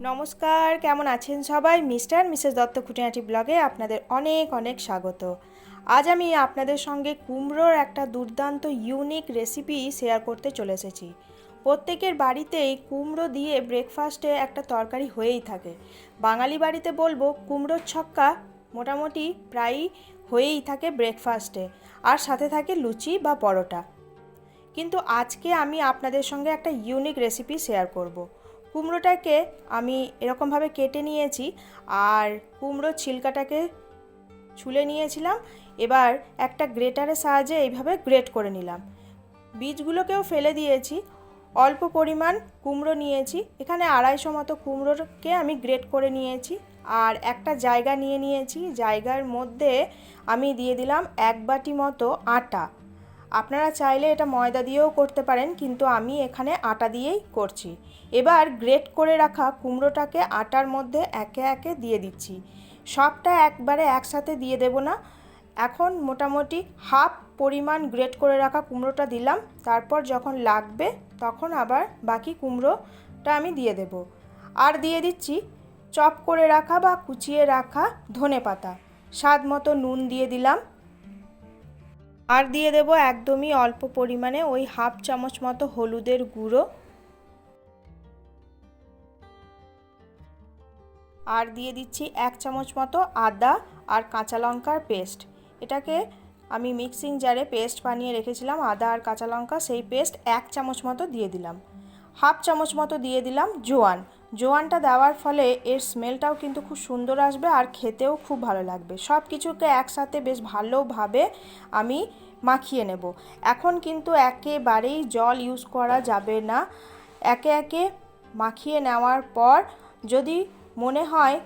নমস্কার, কেমন আছেন সবাই? মিস্টার মিসেস দত্ত খুঁটিনাটি ব্লগে আপনাদের অনেক অনেক স্বাগত। আজ আমি আপনাদের সঙ্গে কুমড়োর একটা দুর্দান্ত ইউনিক রেসিপি শেয়ার করতে চলে এসেছি। প্রত্যেকের বাড়িতেই কুমড়ো দিয়ে ব্রেকফাস্টে একটা তরকারি হয়েই থাকে। বাঙালি বাড়িতে বলবো কুমড়োর ছক্কা মোটামুটি প্রায়ই হয়েই থাকে ব্রেকফাস্টে, আর সাথে থাকে লুচি বা পরোটা। কিন্তু আজকে আমি আপনাদের সঙ্গে একটা ইউনিক রেসিপি শেয়ার করব। কুমড়োটাকে আমি এরকমভাবে কেটে নিয়েছি, আর কুমড়োর ছিলকাটাকে ছুলে নিয়েছিলাম। এবার একটা গ্রেটারের সাহায্যে এইভাবে গ্রেট করে নিলাম। বীজগুলোকেও ফেলে দিয়েছি। অল্প পরিমাণ কুমড়ো নিয়েছি, এখানে 250 মতো কুমড়োকে আমি গ্রেট করে নিয়েছি। আর একটা জায়গা নিয়ে নিয়েছি, জায়গার মধ্যে আমি দিয়ে দিলাম 1 বাটি মতো আটা। আপনারা চাইলে এটা ময়দা দিয়েও করতে পারেন, কিন্তু আমি এখানে আটা দিয়েই করছি। এবার গ্রেট করে রাখা কুমড়োটাকে আটার মধ্যে একে একে দিয়ে দিচ্ছি। সবটা একবারে একসাথে দিয়ে দেব না। এখন মোটামুটি হাফ পরিমাণ গ্রেট করে রাখা কুমড়োটা দিলাম, তারপর যখন লাগবে তখন আবার বাকি কুমড়োটা আমি দিয়ে দেব। আর দিয়ে দিচ্ছি চপ করে রাখা বা কুচিয়ে রাখা ধনেপাতা। স্বাদ মতো নুন দিয়ে দিলাম। আর দিয়ে দেব একদমই অল্প পরিমাণে ওই হাফ চামচ মতো হলুদের গুঁড়ো। আর দিয়ে দিচ্ছি 1 চামচ মতো আদা আর কাঁচা লঙ্কার পেস্ট। এটাকে আমি মিক্সিং জারে পেস্ট বানিয়ে রেখেছিলাম, আদা আর কাঁচা লঙ্কা, সেই পেস্ট 1 চামচ মতো দিয়ে দিলাম। হাফ চামচ মতো দিয়ে দিলাম জোয়ান। জোয়ানটা দেওয়ার ফলে এর স্মেলটাও কিন্তু খুব সুন্দর আসবে আর খেতেও খুব ভালো লাগবে। সব কিছুকে একসাথে বেশ ভালোভাবে আমি মাখিয়ে নেব। এখন কিন্তু একেবারেই জল ইউজ করা যাবে না। একে একে মাখিয়ে নেওয়ার পর যদি মনে হয়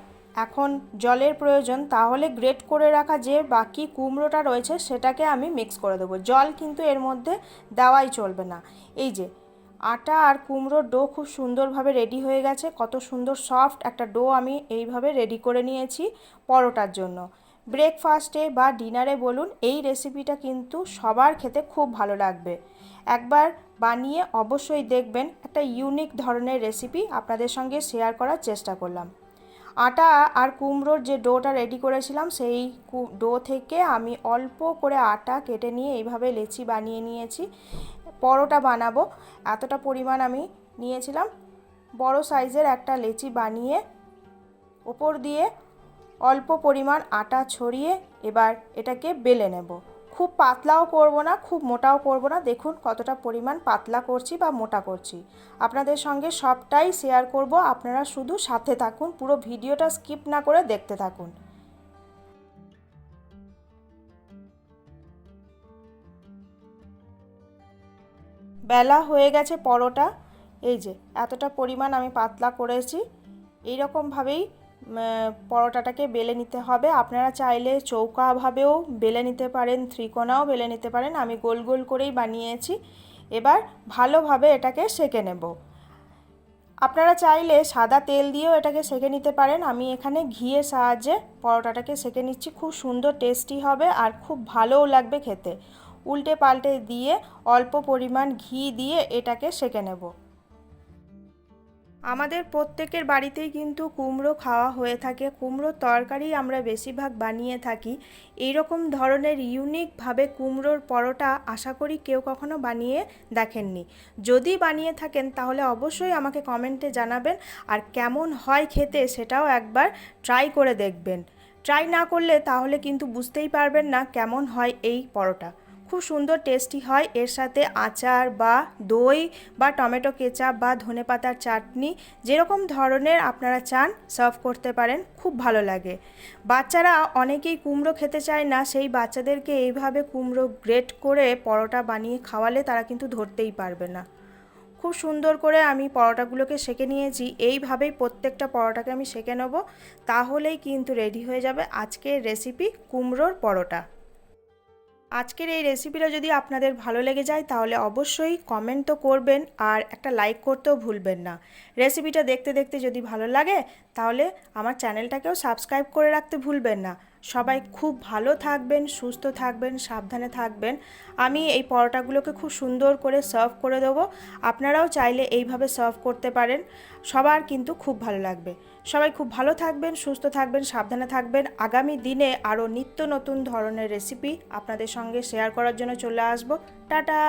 এখন জলের প্রয়োজন, তাহলে গ্রেট করে রাখা যে বাকি কুমড়োটা রয়েছে সেটাকে আমি মিক্স করে দেবো। জল কিন্তু এর মধ্যে দেওয়াই চলবে না। এই যে আটা আর কুমড়োর ডো খুব সুন্দরভাবে রেডি হয়ে গেছে। কত সুন্দর সফট একটা ডো আমি এইভাবে রেডি করে নিয়েছি পরোটার জন্য। ব্রেকফাস্টে বা ডিনারে বলুন, এই রেসিপিটা কিন্তু সবার খেতে খুব ভালো লাগবে। একবার বানিয়ে অবশ্যই দেখবেন। একটা ইউনিক ধরনের রেসিপি আপনাদের সঙ্গে শেয়ার করার চেষ্টা করলাম। আটা আর কুমড়োর যে ডোটা রেডি করেছিলাম, সেই ডো থেকে আমি অল্প করে আটা কেটে নিয়ে এইভাবে লেচি বানিয়ে নিয়েছি। পরোটা বানাবো এতটা পরিমাণ আমি নিয়েছিলাম। বড় সাইজের একটা লেচি বানিয়ে ওপর দিয়ে অল্প পরিমাণ আটা ছড়িয়ে এবার এটাকে বেলে নেব। খুব পাতলাও করব না, খুব মোটাও করব না। দেখুন কতটা পরিমাণ পাতলা করছি বা মোটা করছি। আপনাদের সঙ্গে সবটাই শেয়ার করব, আপনারা শুধু সাথে থাকুন, পুরো ভিডিওটা স্কিপ না করে দেখতে থাকুন। বেলা হয়ে গেছে পরোটা। এই যে এতটা পরিমাণ আমি পাতলা করেছি। এই রকমভাবেই পরোটাটাকে বেলে নিতে হবে। আপনারা চাইলে চৌকাভাবেও বেলে নিতে পারেন, ত্রিকোণাও বেলে নিতে পারেন। আমি গোল গোল করেই বানিয়েছি। এবার ভালোভাবে এটাকে সেঁকে নেব। আপনারা চাইলে সাদা তেল দিয়েও এটাকে সেঁকে নিতে পারেন। আমি এখানে ঘিয়ের সাহায্যে পরোটাটাকে সেঁকে নিচ্ছি। খুব সুন্দর টেস্টি হবে আর খুব ভালোও লাগবে খেতে। উল্টে পাল্টে দিয়ে অল্প পরিমাণ ঘি দিয়ে এটাকে সেঁকে নেব। আমাদের প্রত্যেকের বাড়িতেই কিন্তু কুমড়ো খাওয়া হয়ে থাকে। কুমড়োর তরকারি আমরা বেশিরভাগ বানিয়ে থাকি। এই রকম ধরনের ইউনিকভাবে কুমড়োর পরোটা আশা করি কেউ কখনো বানিয়ে দেখেননি। যদি বানিয়ে থাকেন তাহলে অবশ্যই আমাকে কমেন্টে জানাবেন, আর কেমন হয় খেতে সেটাও একবার ট্রাই করে দেখবেন। ট্রাই না করলে তাহলে কিন্তু বুঝতেই পারবেন না কেমন হয় এই পরোটা। খুব সুন্দর টেস্টি হয়। এর সাথে আচার বা দই বা টমেটো কেচাপ বা ধনেপাতার চাটনি, যেরকম ধরনের আপনারা চান সার্ভ করতে পারেন, খুব ভালো লাগে। বাচ্চারা অনেকেই কুমড়ো খেতে চায় না, সেই বাচ্চাদেরকে এইভাবে কুমড়ো গ্রেট করে পরোটা বানিয়ে খাওয়ালে তারা কিন্তু ধরতেই পারবে না। খুব সুন্দর করে আমি পরোটাগুলোকে সেঁকে নিয়েছি। এইভাবেই প্রত্যেকটা পরোটাকে আমি সেঁকে নেব, তাহলেই কিন্তু রেডি হয়ে যাবে আজকের রেসিপি কুমড়োর পরোটা। আজকের এই রেসিপিটা যদি আপনাদের ভালো লেগে যায় তাহলে অবশ্যই কমেন্ট তো করবেন, আর একটা লাইক করতেও ভুলবেন না। রেসিপিটা দেখতে দেখতে যদি ভালো লাগে তাহলে আমার চ্যানেলটাকেও সাবস্ক্রাইব করে রাখতে ভুলবেন না। সবাই খুব ভালো থাকবেন, সুস্থ থাকবেন, সাবধানে থাকবেন। আমি এই পরোটাগুলোকে খুব সুন্দর করে সার্ভ করে দেবো। আপনারাও চাইলে এইভাবে সার্ভ করতে পারেন, সবার কিন্তু খুব ভালো লাগবে। সবাই খুব ভালো থাকবেন, সুস্থ থাকবেন, সাবধানে থাকবেন। আগামী দিনে আরও নিত্য নতুন ধরনের রেসিপি আপনাদের সঙ্গে শেয়ার করার জন্য চলে আসবো। টাটা।